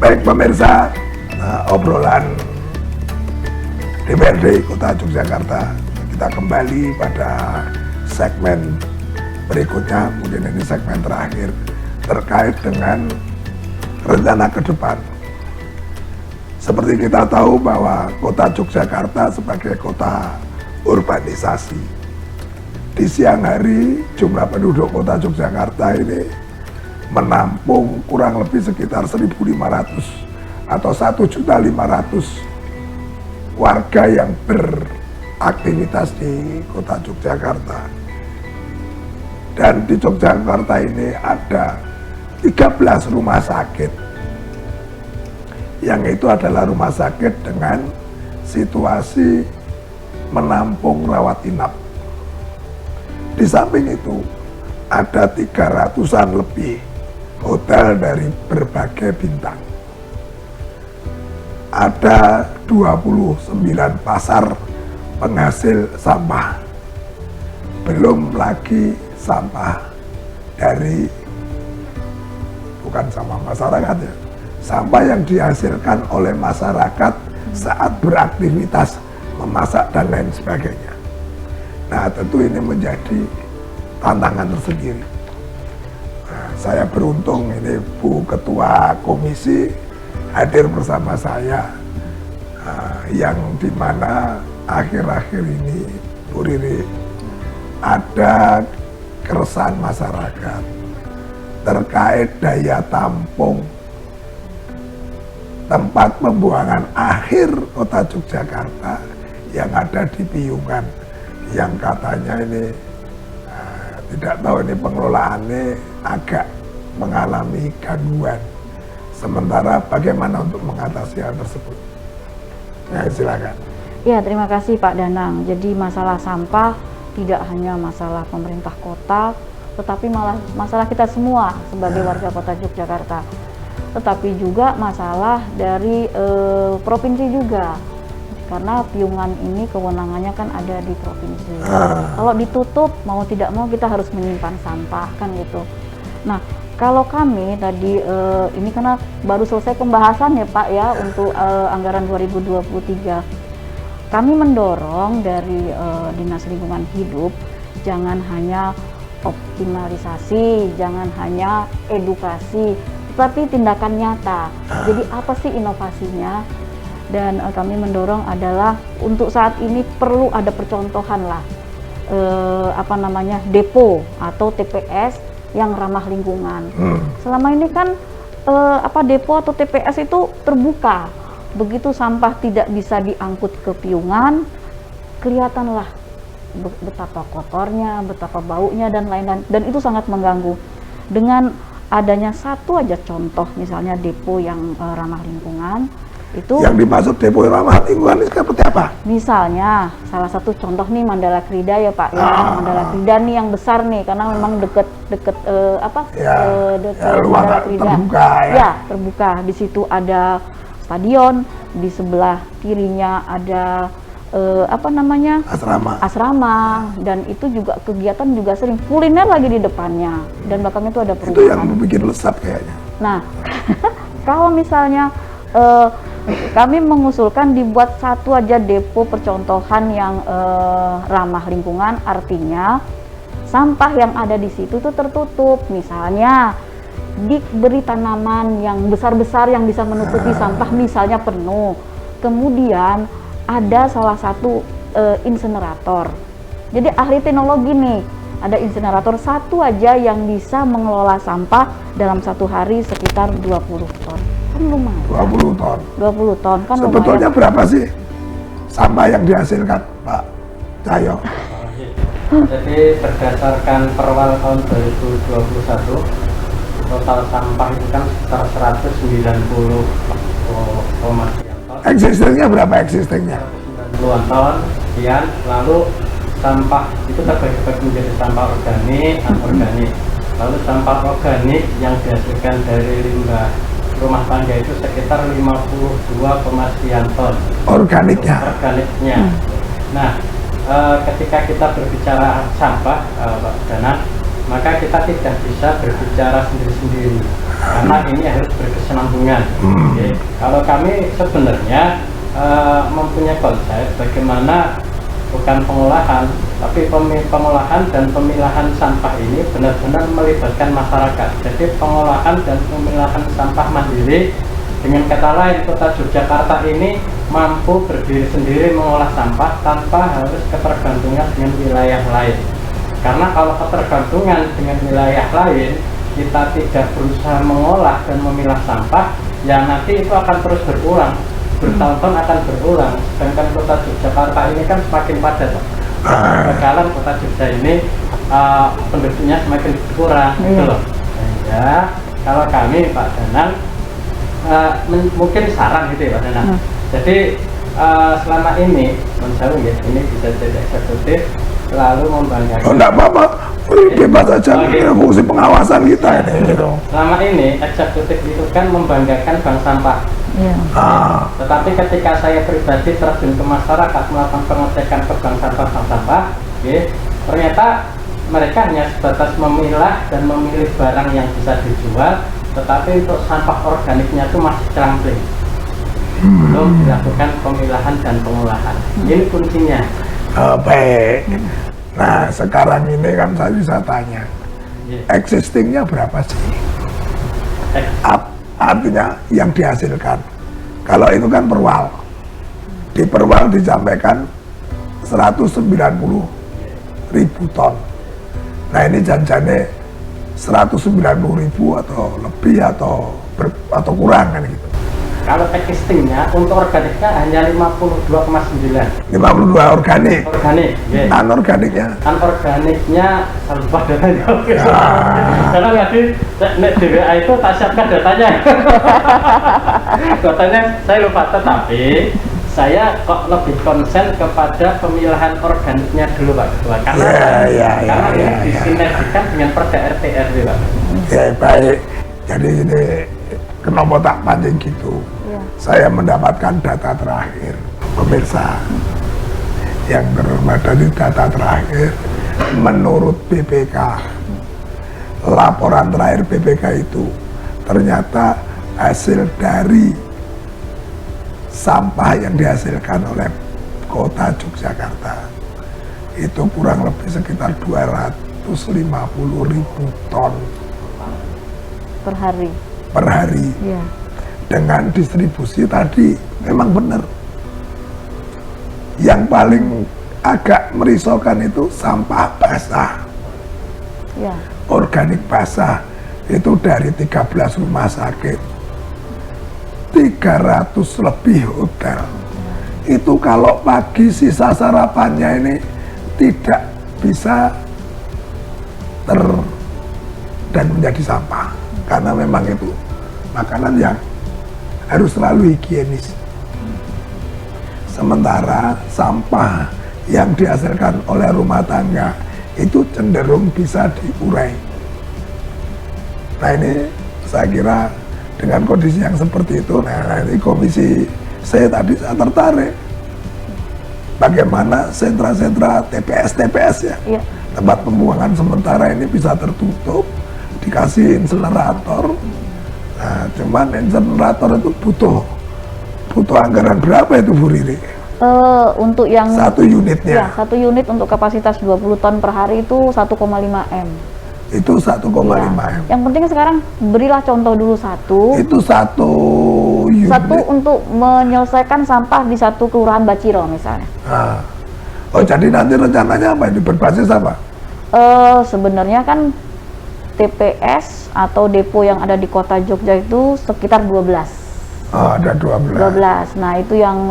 Baik pemirsa, obrolan DPRD Kota Yogyakarta, kita kembali pada segmen berikutnya, mungkin ini segmen terakhir terkait dengan rencana ke depan. Seperti kita tahu bahwa Kota Yogyakarta sebagai kota urbanisasi, di siang hari jumlah penduduk Kota Yogyakarta ini menampung kurang lebih sekitar 1.500 atau 1.500.000 warga yang beraktivitas di Kota Yogyakarta. Dan di Yogyakarta ini ada 13 rumah sakit, yang itu adalah rumah sakit dengan situasi menampung rawat inap. Di samping itu ada 300-an lebih hotel dari berbagai bintang. Ada 29 pasar penghasil sampah. Belum lagi sampah dari, bukan sampah masyarakat ya, sampah yang dihasilkan oleh masyarakat saat beraktivitas memasak dan lain sebagainya. Nah, tentu ini menjadi tantangan tersendiri. Nah, saya beruntung ini Bu Ketua Komisi hadir bersama saya, yang dimana akhir-akhir ini Bu Riri ada keresahan masyarakat terkait daya tampung tempat pembuangan akhir Kota Yogyakarta yang ada di Piungan, yang katanya ini tidak tahu ini pengelolaannya agak mengalami gangguan. Sementara bagaimana untuk mengatasi hal tersebut? Ya, silakan. Ya, terima kasih Pak Danang. Jadi masalah sampah tidak hanya masalah pemerintah kota, tetapi malah masalah kita semua sebagai warga Kota Yogyakarta. Tetapi juga masalah dari provinsi juga. Karena Piungan ini kewenangannya kan ada di provinsi. Kalau ditutup, mau tidak mau kita harus menyimpan sampah, kan gitu. Nah, kalau kami tadi, ini karena baru selesai pembahasan ya Pak ya, untuk anggaran 2023. Kami mendorong dari Dinas Lingkungan Hidup, jangan hanya optimalisasi, jangan hanya edukasi, tetapi tindakan nyata. Jadi apa sih inovasinya? Dan kami mendorong adalah untuk saat ini perlu ada percontohan lah, depo atau TPS yang ramah lingkungan. Selama ini kan depo atau TPS itu terbuka, begitu sampah tidak bisa diangkut ke Piungan, kelihatanlah betapa kotornya, betapa baunya dan lain-lain, dan itu sangat mengganggu. Dengan adanya satu aja contoh, misalnya depo yang ramah lingkungan, itu yang dimaksud depo ramah lingkungan ini seperti apa? Misalnya salah satu contoh nih Mandala Krida ya Pak ya, Mandala Krida nih yang besar nih karena memang deket Mandala Krida terbuka ya, terbuka. Di situ ada stadion, di sebelah kirinya ada asrama, dan itu juga kegiatan juga sering kuliner lagi di depannya, dan belakangnya itu ada perumahan. Itu yang bikin lesat kayaknya. Nah, kalau misalnya kami mengusulkan dibuat satu aja depo percontohan yang ramah lingkungan, artinya sampah yang ada di situ itu tertutup, misalnya diberi tanaman yang besar-besar yang bisa menutupi sampah, misalnya penuh. Kemudian ada salah satu insinerator. Jadi ahli teknologi nih, ada insinerator satu aja yang bisa mengelola sampah dalam satu hari sekitar 20 ton. Kan lumayan. 20 ton. 20 ton kan sebetulnya lumayan. Berapa sih sampah yang dihasilkan, Pak Cahyo? Jadi berdasarkan perwal tahun 2021, total sampah itu kan sekitar 190,6 ton. Existingnya berapa existingnya? 90-an ton, sekian. Lalu sampah itu terbagi menjadi sampah organik, anorganik. Lalu sampah organik yang dihasilkan dari limbah rumah tangga itu sekitar 52,sekian ton. Organiknya? Organiknya. Nah, ketika kita berbicara sampah, Pak Danang, maka kita tidak bisa berbicara sendiri-sendiri. karena ini harus berkesinambungan. Oke. Kalau kami sebenarnya mempunyai konsep bagaimana bukan pengolahan, tapi pengolahan dan pemilahan sampah ini benar-benar melibatkan masyarakat. Jadi pengolahan dan pemilahan sampah mandiri, dengan kata lain Kota Yogyakarta ini mampu berdiri sendiri mengolah sampah tanpa harus ketergantungan dengan wilayah lain. Karena kalau ketergantungan dengan wilayah lain, kita tidak berusaha mengolah dan memilah sampah, ya nanti itu akan terus berulang, bertahun-tahun akan berulang. Sedangkan Kota Yogyakarta ini kan semakin padat. Bakalan Kota Jogja ini penduduknya semakin berkurang, gitu loh. Sehingga kalau kami Pak Danang mungkin saran gitu ya Pak Danang. Jadi selama ini menjauh ya, ini bisa jadi eksekutif selalu membanggakan. Oh, enggak apa-apa, bebas saja, fungsi pengawasan kita ini. Selama ini eksekutif itu kan membanggakan bank sampah. Iya. Tetapi ketika saya pribadi terjun ke masyarakat melakukan pengecekan ke bank sampah, ternyata mereka hanya sebatas memilah dan memilih barang yang bisa dijual, tetapi untuk sampah organiknya itu masih cangkling. Belum dilakukan pemilahan dan pengolahan. Ini kuncinya. Baik. Nah, sekarang ini kan saya bisa tanya, existingnya berapa sih? Artinya yang dihasilkan. Kalau itu kan perwal. Di perwal disampaikan 190.000 ton. Nah, ini janjane 190.000 atau lebih atau kurang kan gitu. Kalau existingnya untuk organiknya hanya 52,9. 52 organik. Organik, Anorganiknya. Anorganiknya saya lupa datanya. Karena tadi DWA itu tak siapkan datanya. Katanya saya lupa, tetapi saya kok lebih konsen kepada pemilahan organiknya dulu Pak Ketua. Karena ini disinergikan dengan Perda RTR Pak. Ya, baik. Jadi ini kenapa tak pancing gitu? Saya mendapatkan data terakhir, pemirsa yang terhormat, dari data terakhir menurut BPK, laporan terakhir BPK itu ternyata hasil dari sampah yang dihasilkan oleh Kota Yogyakarta itu kurang lebih sekitar 250.000 ton Per hari. per hari. Iya. Dengan distribusi tadi memang benar. Yang paling agak merisaukan itu sampah basah. Iya. Organik basah itu dari 13 rumah sakit, 300 lebih hotel. Itu kalau pagi sisa sarapannya ini tidak bisa dan menjadi sampah, karena memang itu makanan yang harus selalu higienis. Sementara sampah yang dihasilkan oleh rumah tangga itu cenderung bisa diurai. Nah, ini saya kira dengan kondisi yang seperti itu, nah ini komisi saya tadi saya tertarik bagaimana sentra-sentra TPS ya, tempat pembuangan sementara ini bisa tertutup, dikasih insinerator. Nah, cuman insinerator itu butuh anggaran berapa itu Bu Riri? Untuk yang satu unitnya? Ya, satu unit untuk kapasitas 20 ton per hari itu 1,5 M. Itu 1,5 M. Yang penting sekarang berilah contoh dulu satu. Itu satu unit. Satu untuk menyelesaikan sampah di satu kelurahan Baciro misalnya. Nah. Oh, jadi nanti rencananya apa? Ini berbasis apa? Sebenarnya kan TPS atau depo yang ada di Kota Jogja itu sekitar 12. Oh, ada 12. Nah, itu yang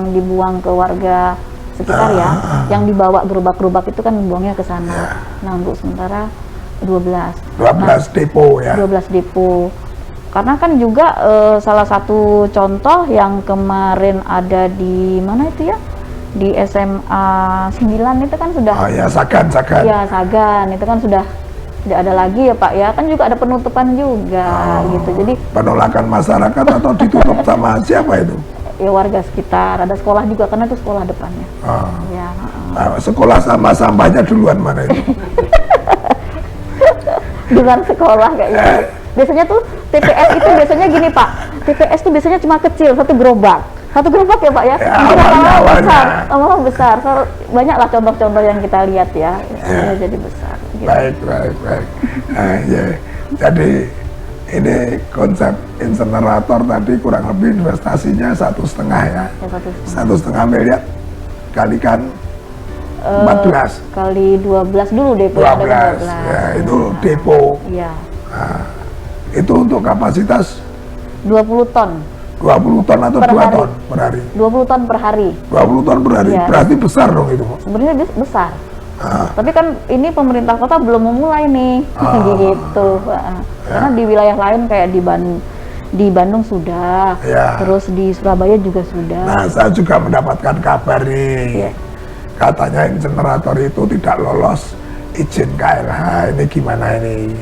dibuang ke warga sekitar ya. Yang dibawa gerobak-gerobak itu kan buangnya ke sana. Nah, untuk sementara 12. 12 depo ya. 12 depo. Karena kan juga salah satu contoh yang kemarin ada di mana itu ya? Di SMA 9 itu kan sudah. Oh ya, Sagan. Ya, Sagan itu kan sudah tidak ada lagi ya Pak ya, kan juga ada penutupan juga gitu. Jadi penolakan masyarakat atau ditutup sama siapa itu? Ya warga sekitar, ada sekolah juga karena itu sekolah depannya. Sekolah sama sampahnya duluan mana itu? dengan sekolah kayak gitu. Biasanya tuh TPS itu biasanya gini Pak, TPS tuh biasanya cuma kecil, satu gerobak ya Pak ya, awalnya besar, banyak lah contoh-contoh yang kita lihat ya, jadi besar. Gitu. Baik. Nah, ya. Jadi ini konsep insenerator tadi kurang lebih investasinya 1,5 ya, 1,5 miliar kalikan 14 kali 12 dulu depo. 12 ya, itu depo. Iya. Nah, itu untuk kapasitas 20 ton 20 ton atau per 2 hari. ton per hari? 20 ton per hari. 20 ton per hari, Iya. berarti besar dong itu. Sebenarnya besar. Ah, Tapi kan ini pemerintah kota belum memulai nih, gitu. Karena di wilayah lain kayak di Bandung sudah, Ya. terus di Surabaya juga sudah. Nah, saya juga mendapatkan kabar nih. Iya. Katanya insenerator itu tidak lolos izin KLH. Ini gimana ini?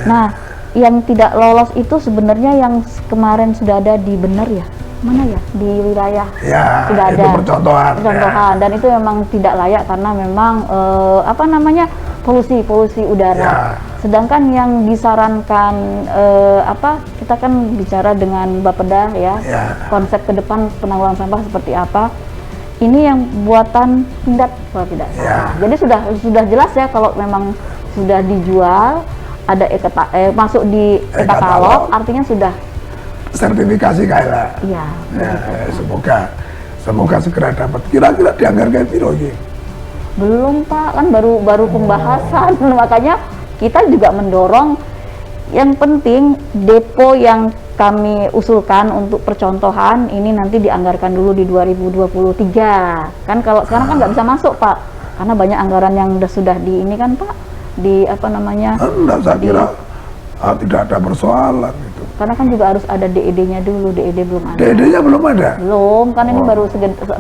Nah, yang tidak lolos itu sebenarnya yang kemarin sudah ada di Bener ya, mana ya, di wilayah Ya, sudah itu ada percontohan. dan itu memang tidak layak karena memang polusi udara. Ya. Sedangkan yang disarankan kita kan bicara dengan Bapeda ya, Ya. konsep ke depan penanggulangan sampah seperti apa. Ini yang buatan Pindad kalau tidak salah. Ya. Jadi sudah jelas ya kalau memang sudah dijual ada masuk di e-katalog, artinya sudah Sertifikasi KLH. iya. Ya, semoga segera dapat. Kira-kira dianggarkan piro iki? Belum Pak, kan baru pembahasan. Makanya kita juga mendorong yang penting depo yang kami usulkan untuk percontohan ini nanti dianggarkan dulu di 2023. Kan kalau sekarang kan nggak bisa masuk Pak, karena banyak anggaran yang sudah di ini kan Pak, di Enggak, saya kira tidak ada persoalan itu. karena kan juga harus ada DED-nya dulu, DED belum ada. DD-nya belum ada. Belum, kan ini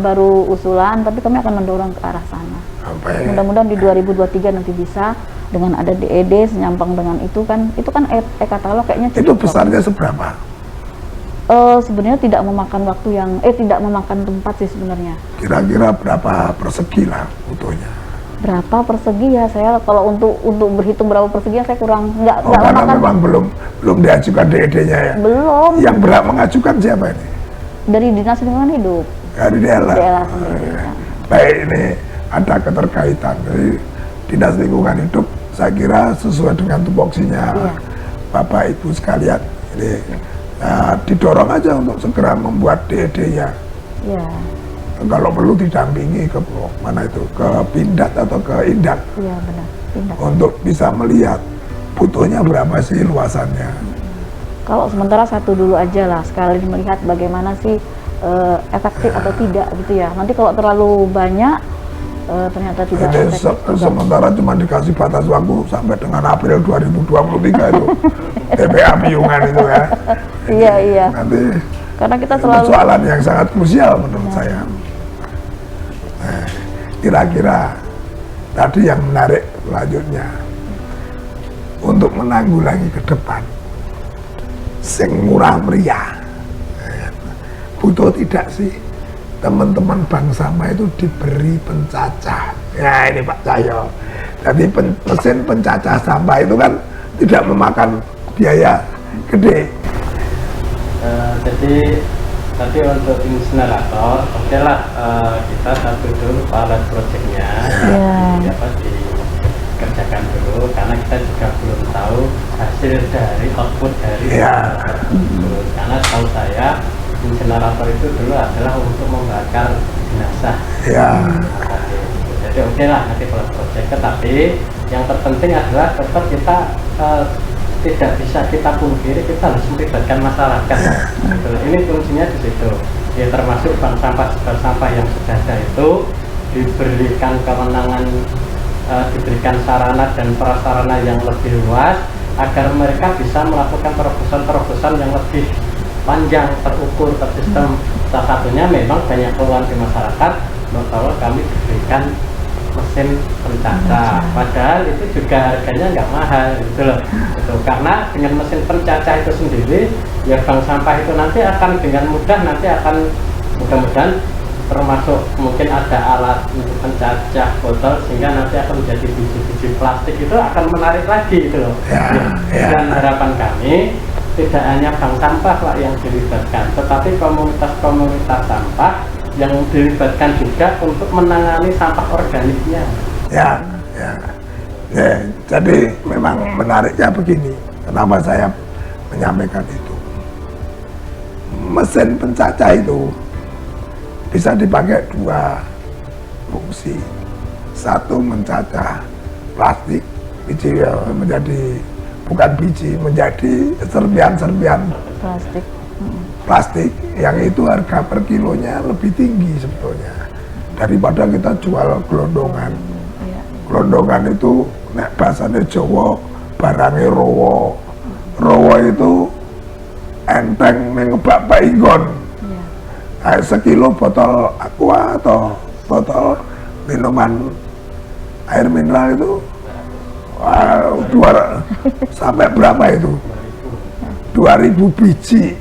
baru usulan, tapi kami akan mendorong ke arah sana. Sampai Mudah-mudahan di 2023 nanti bisa dengan ada DED senyampang dengan itu kan e-katalog kayaknya itu cukup. besarnya seberapa? Sebenarnya tidak memakan waktu yang tidak memakan tempat sih sebenarnya. Kira-kira berapa persegi lah butuhnya? Berapa persegi ya, saya kalau untuk berhitung berapa persegi saya kurang nggak Karena memakan. memang belum diajukan DED-nya ya. Belum. Yang berhak mengajukan siapa ini? Dari Dinas Lingkungan Hidup. Dari DLH. DLH sendiri. Ya. Baik, ini ada keterkaitan dari Dinas Lingkungan Hidup. Saya kira sesuai dengan tupoksinya Iya. Bapak Ibu sekalian. Ini didorong aja untuk segera membuat DED-nya. Iya. Kalau perlu didampingi ke mana itu, ke Pindad atau ke Indak Iya benar. Pindah. untuk bisa melihat butuhnya berapa sih luasannya. Kalau sementara satu dulu aja lah, sekali melihat bagaimana sih efektif atau tidak gitu ya. Nanti kalau terlalu banyak ternyata tidak Ini efektif juga. sementara cuma dikasih batas waktu sampai dengan April 2023 itu TPA Piungan itu ya. Iya. Nanti Karena kita itu selalu persoalan yang sangat krusial menurut saya. Nah, kira-kira tadi yang menarik selanjutnya untuk menanggulangi ke depan sing murah meriah, butuh tidak sih teman-teman bank sampah itu diberi pencacah? Ya ini Pak Cahyo. Jadi mesin pencacah sampah itu kan tidak memakan biaya gede. Jadi tadi untuk insinerator, oke lah, kita satu dulu pilot projectnya, Iya. dikerjakan dulu karena kita juga belum tahu hasil dari output dari Iya. insinerator tersebut. Karena tahu saya insinerator itu dulu adalah untuk membakar jenazah. Ya. Jadi oke lah nanti pilot project, tetapi yang terpenting adalah tetap kita tidak bisa kita pungkiri, kita harus melibatkan masyarakat. Gitu. Ini kuncinya di situ. Ya termasuk bank sampah yang sudah ada itu diberikan kewenangan, diberikan sarana dan prasarana yang lebih luas agar mereka bisa melakukan terobosan-terobosan yang lebih panjang, terukur, tersistem. Salah satunya memang banyak keluhan di masyarakat bahwa kami diberikan mesin pencacah, padahal itu juga harganya nggak mahal gitu loh. Gitu. Karena dengan mesin pencacah itu sendiri ya bank sampah itu nanti akan dengan mudah mudahan termasuk mungkin ada alat untuk mencacah botol sehingga nanti akan menjadi biji-biji plastik, itu akan menarik lagi itu loh. Dan harapan kami tidak hanya bank sampah Pak yang dilibatkan, tetapi komunitas-komunitas sampah yang dilibatkan juga untuk menangani sampah organiknya. Ya, jadi memang menariknya begini, kenapa saya menyampaikan itu. Mesin pencacah itu bisa dipakai dua fungsi. Satu, mencacah plastik, biji menjadi, bukan biji, menjadi serpian-serpian plastik, yang itu harga per kilonya lebih tinggi sebetulnya daripada kita jual gelondongan. Gelondongan itu nek bahasanya Jawa barangnya rowo. Rowo itu enteng ngebak painggon. Kayak sekilo botol aqua atau botol minuman air mineral itu, wow, sampai berapa itu? 2000 biji.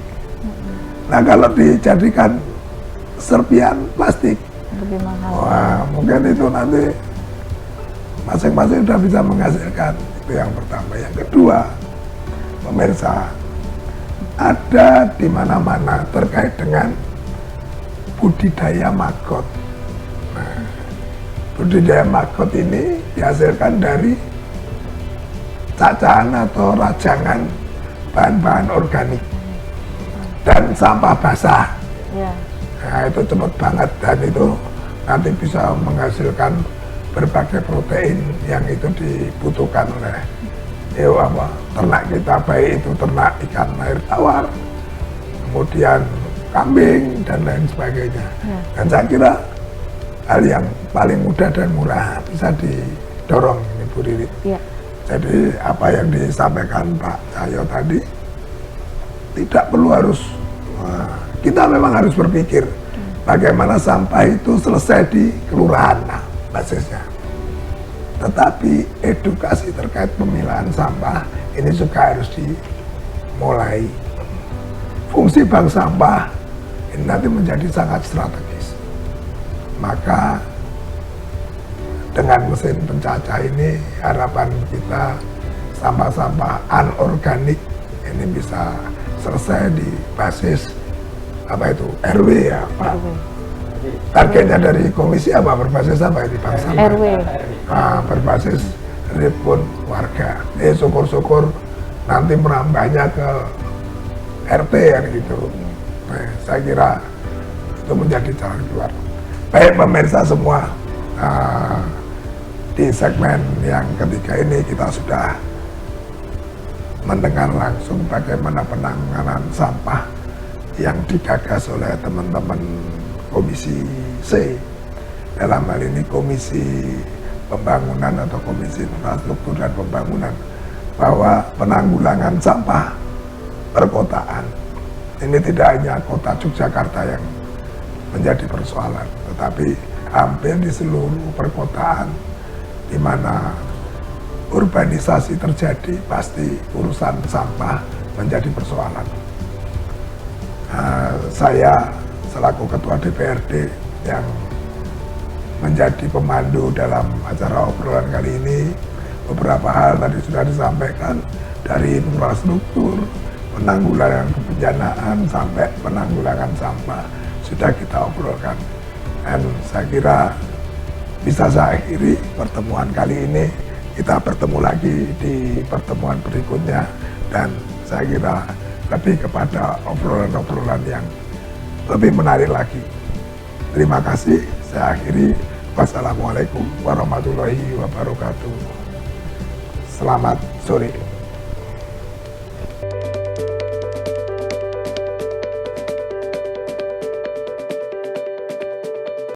Nah kalau dijadikan serpian plastik, lebih mahal. wah mungkin itu nanti masing-masing sudah bisa menghasilkan. Itu yang pertama. Yang kedua, pemirsa, ada di mana-mana terkait dengan budidaya maggot. Nah, budidaya maggot ini dihasilkan dari cacahan atau rajangan bahan-bahan organik dan sampah basah. Nah, itu cepat banget dan itu nanti bisa menghasilkan berbagai protein yang itu dibutuhkan oleh ternak kita, baik itu ternak ikan air tawar, kemudian kambing dan lain sebagainya. Dan saya kira hal yang paling mudah dan murah bisa didorong ini Bu Riri. Jadi apa yang disampaikan Pak Cahyo tadi tidak perlu harus, kita memang harus berpikir bagaimana sampah itu selesai di kelurahan, nah, basisnya. Tetapi edukasi terkait pemilahan sampah ini juga harus dimulai. Fungsi bank sampah ini nanti menjadi sangat strategis. Maka dengan mesin pencacah ini harapan kita sampah-sampah anorganik ini bisa selesai di basis apa itu RW ya Pak. Targetnya dari komisi apa, berbasis apa di bank sampah? RW. Nah, berbasis ribun warga. Syukur-syukur nanti merambahnya ke RT ya gitu. Nah, saya kira itu menjadi jalan keluar. Baik pemirsa semua, di segmen yang ketiga ini kita sudah mendengar langsung bagaimana penanganan sampah yang digagas oleh teman-teman Komisi C, dalam hal ini Komisi Pembangunan atau Komisi Infrastruktur dan Pembangunan, bahwa penanggulangan sampah perkotaan ini tidak hanya kota Yogyakarta yang menjadi persoalan, tetapi hampir di seluruh perkotaan di mana urbanisasi terjadi pasti urusan sampah menjadi persoalan. Saya selaku Ketua DPRD yang menjadi pemandu dalam acara obrolan kali ini, beberapa hal tadi sudah disampaikan, dari infrastruktur, penanggulangan kebencanaan sampai penanggulangan sampah sudah kita obrolkan. Dan saya kira bisa saya akhiri pertemuan kali ini, kita bertemu lagi di pertemuan berikutnya, dan saya kira lebih kepada obrolan-obrolan yang lebih menarik lagi. Terima kasih, saya akhiri. Wassalamualaikum warahmatullahi wabarakatuh. Selamat sore.